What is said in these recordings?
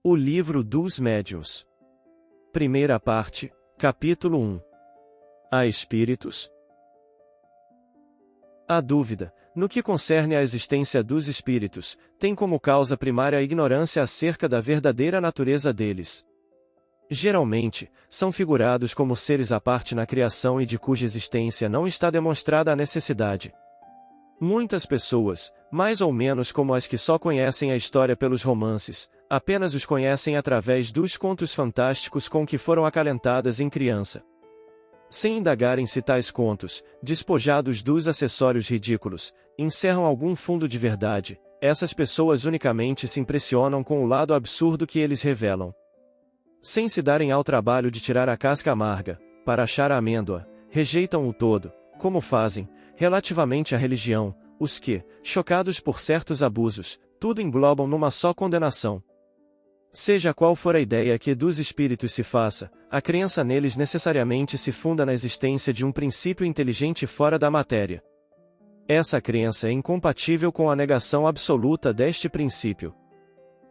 O Livro dos Médiuns. Primeira parte, capítulo 1. Há espíritos? A dúvida, no que concerne à existência dos espíritos, tem como causa primária a ignorância acerca da verdadeira natureza deles. Geralmente, são figurados como seres à parte na criação e de cuja existência não está demonstrada a necessidade. Muitas pessoas, mais ou menos como as que só conhecem a história pelos romances, apenas os conhecem através dos contos fantásticos com que foram acalentadas em criança. Sem indagarem se tais contos, despojados dos acessórios ridículos, encerram algum fundo de verdade, essas pessoas unicamente se impressionam com o lado absurdo que eles revelam. Sem se darem ao trabalho de tirar a casca amarga, para achar a amêndoa, rejeitam o todo, como fazem, relativamente à religião, os que, chocados por certos abusos, tudo englobam numa só condenação. Seja qual for a ideia que dos espíritos se faça, a crença neles necessariamente se funda na existência de um princípio inteligente fora da matéria. Essa crença é incompatível com a negação absoluta deste princípio.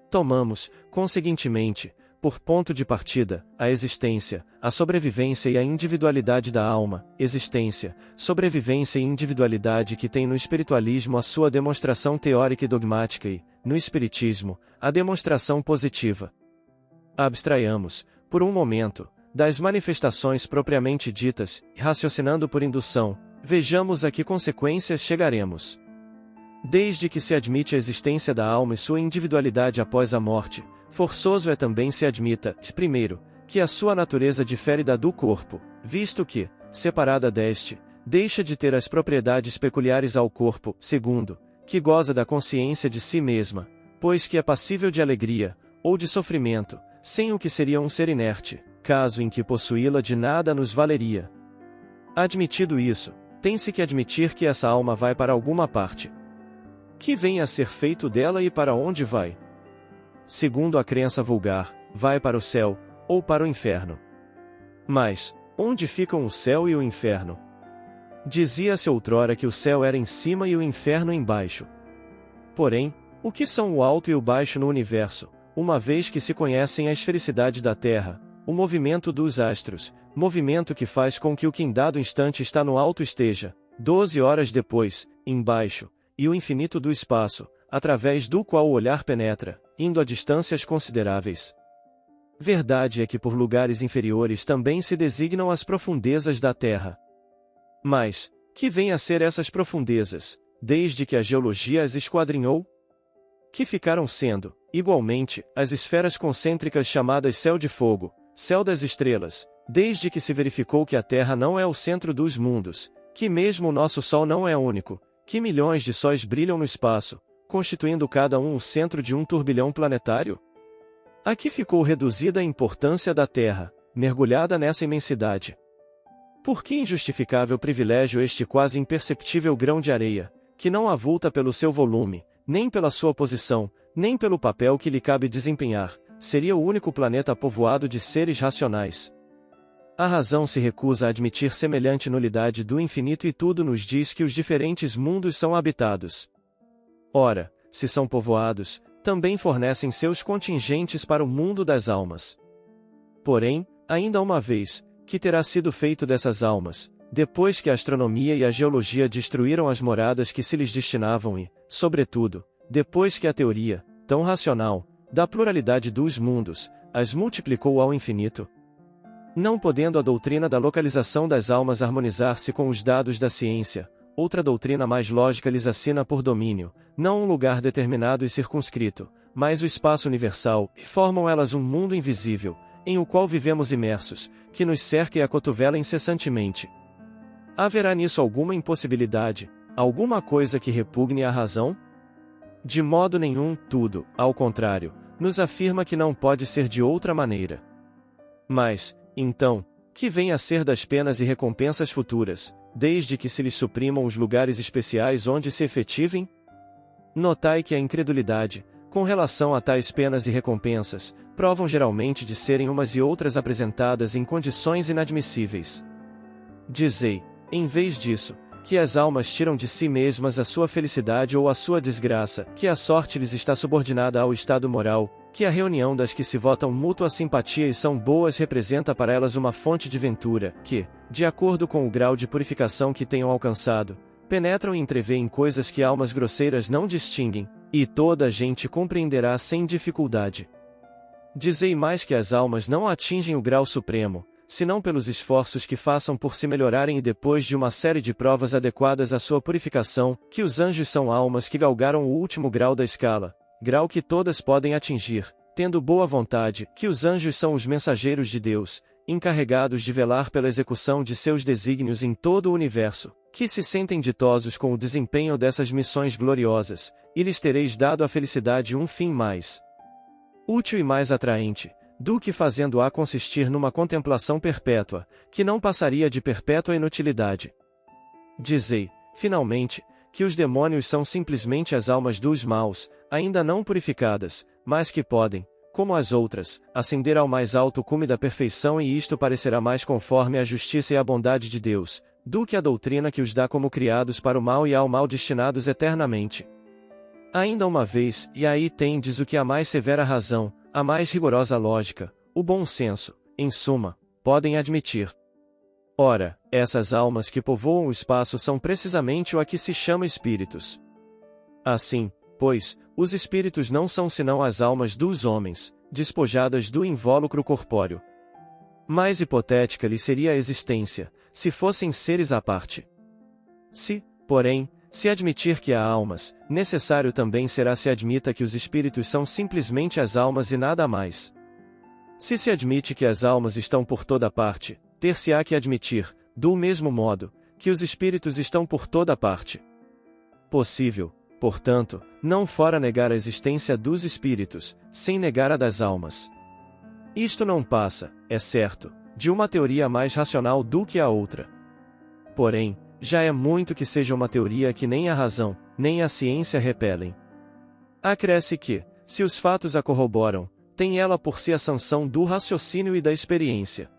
Tomamos, conseguintemente, por ponto de partida, a existência, a sobrevivência e a individualidade da alma, existência, sobrevivência e individualidade que tem no espiritualismo a sua demonstração teórica e dogmática e, no espiritismo, a demonstração positiva. Abstraiamos, por um momento, das manifestações propriamente ditas, e raciocinando por indução, vejamos a que consequências chegaremos. Desde que se admite a existência da alma e sua individualidade após a morte, forçoso é também se admita, primeiro, que a sua natureza difere da do corpo, visto que, separada deste, deixa de ter as propriedades peculiares ao corpo, segundo, que goza da consciência de si mesma, pois que é passível de alegria, ou de sofrimento, sem o que seria um ser inerte, caso em que possuí-la de nada nos valeria. Admitido isso, tem-se que admitir que essa alma vai para alguma parte. Que vem a ser feito dela e para onde vai? Segundo a crença vulgar, vai para o céu, ou para o inferno. Mas, onde ficam o céu e o inferno? Dizia-se outrora que o céu era em cima e o inferno embaixo. Porém, o que são o alto e o baixo no universo, uma vez que se conhecem a esfericidade da Terra, o movimento dos astros, movimento que faz com que o que em dado instante está no alto esteja, 12 horas depois, embaixo, e o infinito do espaço, através do qual o olhar penetra, indo a distâncias consideráveis. Verdade é que por lugares inferiores também se designam as profundezas da Terra. Mas, que vêm a ser essas profundezas, desde que a geologia as esquadrinhou? Que ficaram sendo, igualmente, as esferas concêntricas chamadas céu de fogo, céu das estrelas, desde que se verificou que a Terra não é o centro dos mundos, que mesmo o nosso Sol não é único, que milhões de sóis brilham no espaço, constituindo cada um o centro de um turbilhão planetário? Aqui ficou reduzida a importância da Terra, mergulhada nessa imensidade. Por que injustificável privilégio este quase imperceptível grão de areia, que não avulta pelo seu volume, nem pela sua posição, nem pelo papel que lhe cabe desempenhar, seria o único planeta povoado de seres racionais? A razão se recusa a admitir semelhante nulidade do infinito e tudo nos diz que os diferentes mundos são habitados. Ora, se são povoados, também fornecem seus contingentes para o mundo das almas. Porém, ainda uma vez, que terá sido feito dessas almas, depois que a astronomia e a geologia destruíram as moradas que se lhes destinavam e, sobretudo, depois que a teoria, tão racional, da pluralidade dos mundos, as multiplicou ao infinito? Não podendo a doutrina da localização das almas harmonizar-se com os dados da ciência, outra doutrina mais lógica lhes assina por domínio, não um lugar determinado e circunscrito, mas o espaço universal, e formam elas um mundo invisível, em o qual vivemos imersos, que nos cerca e acotovela incessantemente. Haverá nisso alguma impossibilidade, alguma coisa que repugne à razão? De modo nenhum, tudo, ao contrário, nos afirma que não pode ser de outra maneira. Mas, então, que vem a ser das penas e recompensas futuras, desde que se lhes suprimam os lugares especiais onde se efetivem? Notai que a incredulidade, com relação a tais penas e recompensas, provam geralmente de serem umas e outras apresentadas em condições inadmissíveis. Dizei, em vez disso, que as almas tiram de si mesmas a sua felicidade ou a sua desgraça, que a sorte lhes está subordinada ao estado moral, que a reunião das que se votam mútua simpatia e são boas representa para elas uma fonte de ventura, que, de acordo com o grau de purificação que tenham alcançado, penetram e entreveem coisas que almas grosseiras não distinguem, e toda a gente compreenderá sem dificuldade. Dizei mais que as almas não atingem o grau supremo, senão pelos esforços que façam por se melhorarem e depois de uma série de provas adequadas à sua purificação, que os anjos são almas que galgaram o último grau da escala, grau que todas podem atingir, tendo boa vontade, que os anjos são os mensageiros de Deus, encarregados de velar pela execução de seus desígnios em todo o universo, que se sentem ditosos com o desempenho dessas missões gloriosas, e lhes tereis dado a felicidade um fim mais útil e mais atraente, do que fazendo-a consistir numa contemplação perpétua, que não passaria de perpétua inutilidade. Dizei, finalmente, que os demônios são simplesmente as almas dos maus, ainda não purificadas, mas que podem, como as outras, ascender ao mais alto cume da perfeição, e isto parecerá mais conforme a justiça e a bondade de Deus, do que a doutrina que os dá como criados para o mal e ao mal destinados eternamente. Ainda uma vez, e aí tendes o que a mais severa razão, a mais rigorosa lógica, o bom senso, em suma, podem admitir. Ora, essas almas que povoam o espaço são precisamente o a que se chama espíritos. Assim, pois, os espíritos não são senão as almas dos homens, despojadas do invólucro corpóreo. Mais hipotética lhe seria a existência, se fossem seres à parte. Se, porém, se admitir que há almas, necessário também será se admita que os espíritos são simplesmente as almas e nada mais. Se admite que as almas estão por toda parte, ter-se-á que admitir, do mesmo modo, que os espíritos estão por toda parte. Possível, portanto, não fora negar a existência dos espíritos, sem negar a das almas. Isto não passa, é certo, de uma teoria mais racional do que a outra. Porém, já é muito que seja uma teoria que nem a razão, nem a ciência repelem. Acresce que, se os fatos a corroboram, tem ela por si a sanção do raciocínio e da experiência.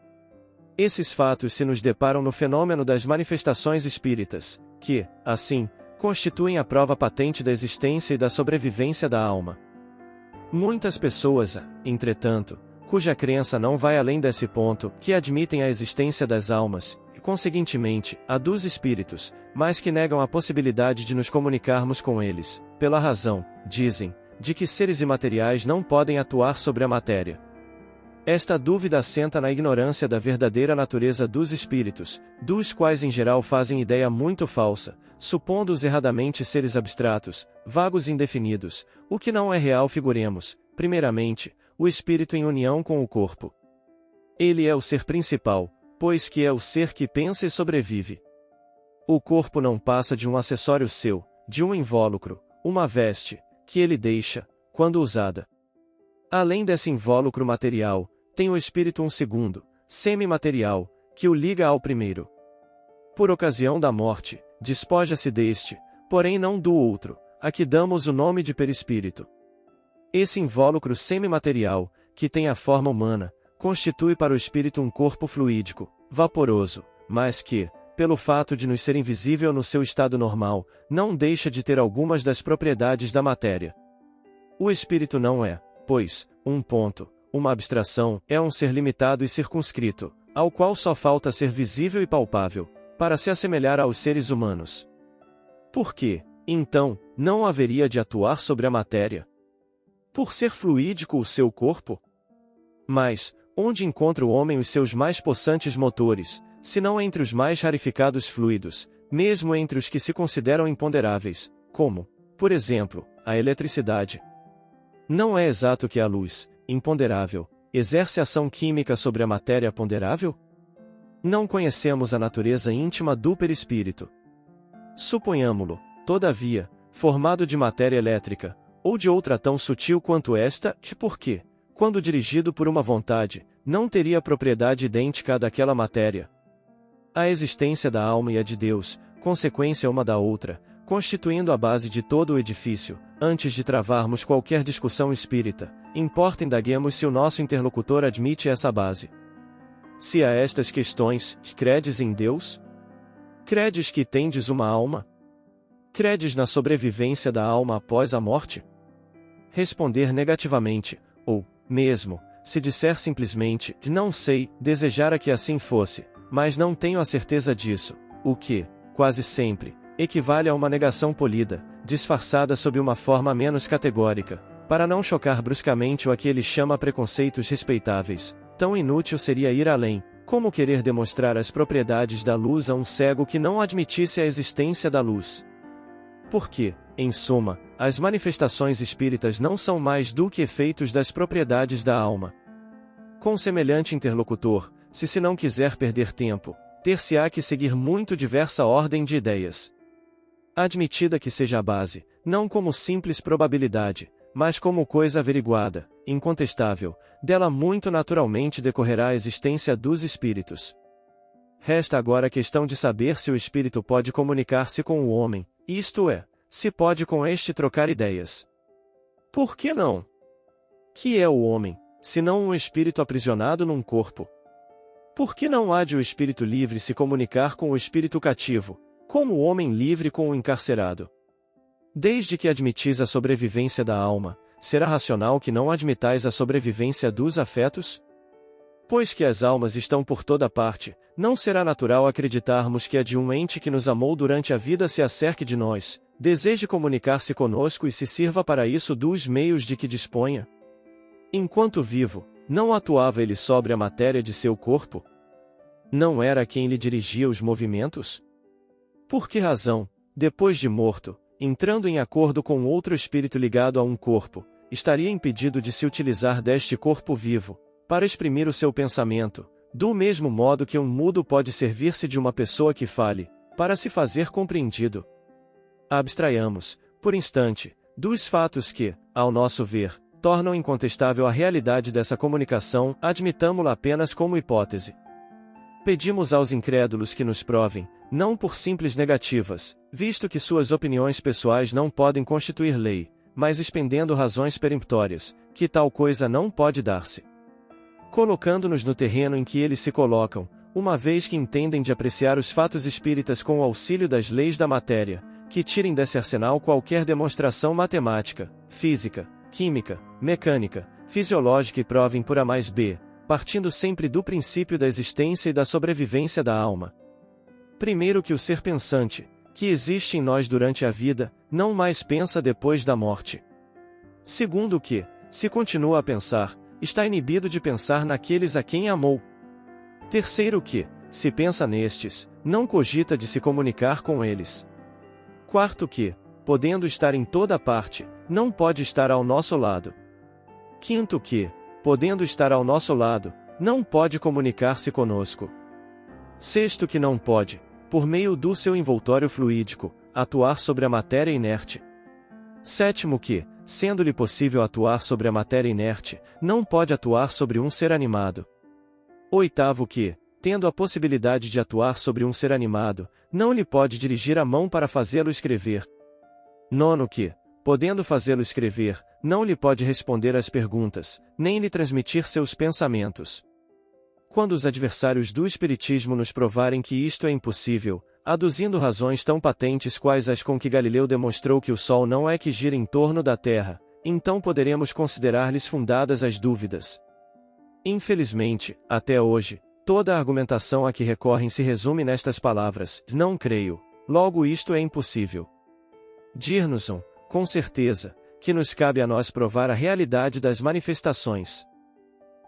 Esses fatos se nos deparam no fenômeno das manifestações espíritas, que, assim, constituem a prova patente da existência e da sobrevivência da alma. Muitas pessoas, entretanto, cuja crença não vai além desse ponto, que admitem a existência das almas, conseguintemente, a dos espíritos, mas que negam a possibilidade de nos comunicarmos com eles, pela razão, dizem, de que seres imateriais não podem atuar sobre a matéria. Esta dúvida assenta na ignorância da verdadeira natureza dos espíritos, dos quais em geral fazem ideia muito falsa, supondo-os erradamente seres abstratos, vagos e indefinidos, o que não é real. Figuremos, primeiramente, o espírito em união com o corpo. Ele é o ser principal, pois que é o ser que pensa e sobrevive. O corpo não passa de um acessório seu, de um invólucro, uma veste, que ele deixa, quando usada. Além desse invólucro material, tem o espírito um segundo, semi-material, que o liga ao primeiro. Por ocasião da morte, despoja-se deste, porém não do outro, a que damos o nome de perispírito. Esse invólucro semi-material, que tem a forma humana, constitui para o espírito um corpo fluídico, vaporoso, mas que, pelo fato de nos ser invisível no seu estado normal, não deixa de ter algumas das propriedades da matéria. O espírito não é, pois, um ponto, uma abstração, é um ser limitado e circunscrito, ao qual só falta ser visível e palpável, para se assemelhar aos seres humanos. Por quê, então, não haveria de atuar sobre a matéria? Por ser fluídico o seu corpo? Mas, onde encontra o homem os seus mais possantes motores, se não entre os mais rarificados fluidos, mesmo entre os que se consideram imponderáveis, como, por exemplo, a eletricidade? Não é exato que a luz, imponderável, exerce ação química sobre a matéria ponderável? Não conhecemos a natureza íntima do perispírito. Suponhamo-lo, todavia, formado de matéria elétrica, ou de outra tão sutil quanto esta, que porque, quando dirigido por uma vontade, não teria propriedade idêntica à daquela matéria. A existência da alma e a de Deus, consequência uma da outra, constituindo a base de todo o edifício, antes de travarmos qualquer discussão espírita, importa indaguemos se o nosso interlocutor admite essa base. Se a estas questões, credes em Deus? Credes que tendes uma alma? Credes na sobrevivência da alma após a morte? Responder negativamente, Ou, mesmo, se disser simplesmente, não sei, desejara que assim fosse, mas não tenho a certeza disso, o que, quase sempre, equivale a uma negação polida, disfarçada sob uma forma menos categórica, para não chocar bruscamente o a que ele chama preconceitos respeitáveis. Tão inútil seria ir além, como querer demonstrar as propriedades da luz a um cego que não admitisse a existência da luz. Porque, em suma, as manifestações espíritas não são mais do que efeitos das propriedades da alma. Com semelhante interlocutor, se não quiser perder tempo, ter-se-á que seguir muito diversa ordem de ideias. Admitida que seja a base, não como simples probabilidade, mas como coisa averiguada, incontestável, dela muito naturalmente decorrerá a existência dos espíritos. Resta agora a questão de saber se o espírito pode comunicar-se com o homem, isto é, se pode com este trocar ideias. Por que não? Que é o homem, senão um espírito aprisionado num corpo? Por que não há de o espírito livre se comunicar com o espírito cativo, como o homem livre com o encarcerado? Desde que admitis a sobrevivência da alma, será racional que não admitais a sobrevivência dos afetos? Pois que as almas estão por toda parte, não será natural acreditarmos que a de um ente que nos amou durante a vida se acerque de nós, deseje comunicar-se conosco e se sirva para isso dos meios de que disponha? Enquanto vivo, não atuava ele sobre a matéria de seu corpo? Não era quem lhe dirigia os movimentos? Por que razão, depois de morto, entrando em acordo com outro espírito ligado a um corpo, estaria impedido de se utilizar deste corpo vivo, para exprimir o seu pensamento, do mesmo modo que um mudo pode servir-se de uma pessoa que fale, para se fazer compreendido? Abstraiamos, por instante, dos fatos que, ao nosso ver, tornam incontestável a realidade dessa comunicação, admitamo-la apenas como hipótese. Pedimos aos incrédulos que nos provem, não por simples negativas, visto que suas opiniões pessoais não podem constituir lei, mas expendendo razões peremptórias, que tal coisa não pode dar-se. Colocando-nos no terreno em que eles se colocam, uma vez que entendem de apreciar os fatos espíritas com o auxílio das leis da matéria, que tirem desse arsenal qualquer demonstração matemática, física, química, mecânica, fisiológica e provem por A mais B, partindo sempre do princípio da existência e da sobrevivência da alma. Primeiro que o ser pensante, que existe em nós durante a vida, não mais pensa depois da morte. Segundo que, se continua a pensar, está inibido de pensar naqueles a quem amou. Terceiro que, se pensa nestes, não cogita de se comunicar com eles. Quarto que, podendo estar em toda parte, não pode estar ao nosso lado. Quinto que, podendo estar ao nosso lado, não pode comunicar-se conosco. Sexto que não pode, por meio do seu envoltório fluídico, atuar sobre a matéria inerte. Sétimo que, sendo-lhe possível atuar sobre a matéria inerte, não pode atuar sobre um ser animado. Oitavo que, tendo a possibilidade de atuar sobre um ser animado, não lhe pode dirigir a mão para fazê-lo escrever. Nono que, podendo fazê-lo escrever, não lhe pode responder às perguntas, nem lhe transmitir seus pensamentos. Quando os adversários do Espiritismo nos provarem que isto é impossível, aduzindo razões tão patentes quais as com que Galileu demonstrou que o Sol não é que gira em torno da Terra, então poderemos considerar-lhes fundadas as dúvidas. Infelizmente, até hoje, toda a argumentação a que recorrem se resume nestas palavras: não creio, logo isto é impossível. Dir-nos-ão, com certeza, que nos cabe a nós provar a realidade das manifestações.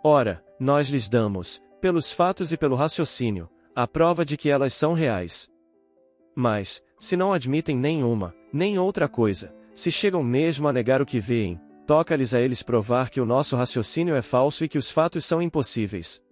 Ora, nós lhes damos, pelos fatos e pelo raciocínio, a prova de que elas são reais. Mas, se não admitem nenhuma, nem outra coisa, se chegam mesmo a negar o que veem, toca-lhes a eles provar que o nosso raciocínio é falso e que os fatos são impossíveis.